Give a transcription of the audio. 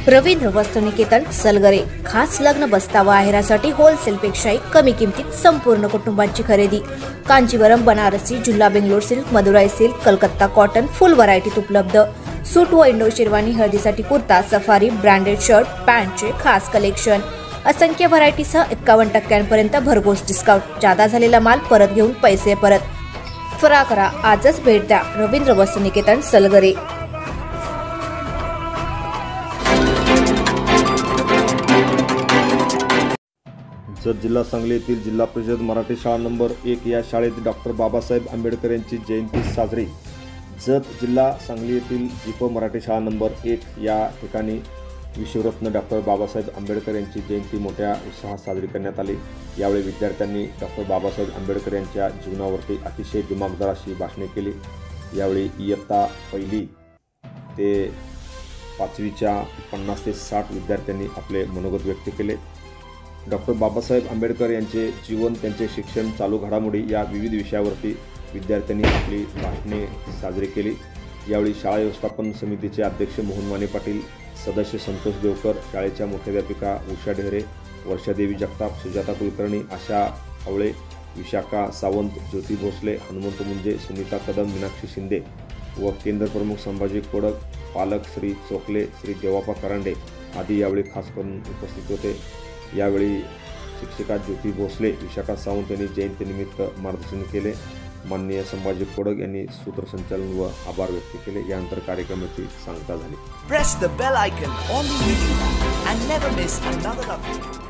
रवींद्र वस्त्रनिकेतन सलगरे खास लग्न बस्तावा आहेरासाठी होलसेलपेक्षाही कमी किमतीत संपूर्ण कुटुंबांची खरेदी। कांजीवरम, बनारसी, झुल्ला, Bangalore silk, Madurai silk, Calcutta cotton full व्हरायटीत उपलब्ध। सूट व इंडो शेरवानी, हळदीसाठी कुर्ता, सफारी, ब्रँडेड शर्ट, पॅन्टचे खास कलेक्शन, असंख्य व्हरायटीसह 51% भरघोस डिस्काउंट। जादा झालेला माल परत घेऊन पैसे परत। त्वरा करा, आजच भेट द्या रवींद्र वस्त्रनिकेतन सलगरे। जत जिल्हा सांगली येथील जिल्हा परिषद मराठी शाळा नंबर 1 या शाळेत डॉक्टर बाबासाहेब आंबेडकर यांची जयंती साजरी। जत जिल्हा सांगली येथील जिप मराठी शाळा नंबर 1 या ठिकाणी विश्वरत्न डॉक्टर बाबासाहेब आंबेडकर यांची जयंती मोठ्या उत्साहात साजरी करण्यात आली। यावेळी विद्यार्थ्यांनी डॉक्टर बाबासाहेब आंबेडकर यांच्या जीवनावरती अतिशय दिमागदार अशी भाषणे केली। यावेळी इयत्ता 1 ते 5वीच्या 50 ते 60 विद्यार्थ्यांनी आपले मनोगत व्यक्त केले। डॉक्टर बाबासाहेब आंबेडकर यांचे जीवन, त्यांचे शिक्षण, चालू घडामोडी या विविध विषयावरती विद्यार्थ्यांनी आपली भाषणे साजरी केली। यावेळी शाळा व्यवस्थापन समितीचे अध्यक्ष मोहन माने पाटील, सदस्य संतोष देवकर, शाळेच्या मुख्याध्यापिका उषा ढेरे, वर्षादेवी जगताप, सुजाता कुलकर्णी, आशा आवळे, विशाखा सावंत, ज्योती भोसले, हनुमंत मुंजे, सुनीता कदम, मीनाक्षी शिंदे व केंद्र प्रमुख संभाजी कोडक, पालक श्री चोकले, श्री देवापा करांडे आदी यावेळी खास करून उपस्थित होते। यावेळी शिक्षिका ज्योती भोसले, विशाखा सावंत यांनी जयंतीनिमित्त मार्गदर्शन केले। माननीय संभाजी कोडक यांनी सूत्रसंचालन व आभार व्यक्त केले। यानंतर कार्यक्रमाची सांगता झाली। Press the bell icon on the video and never miss another update.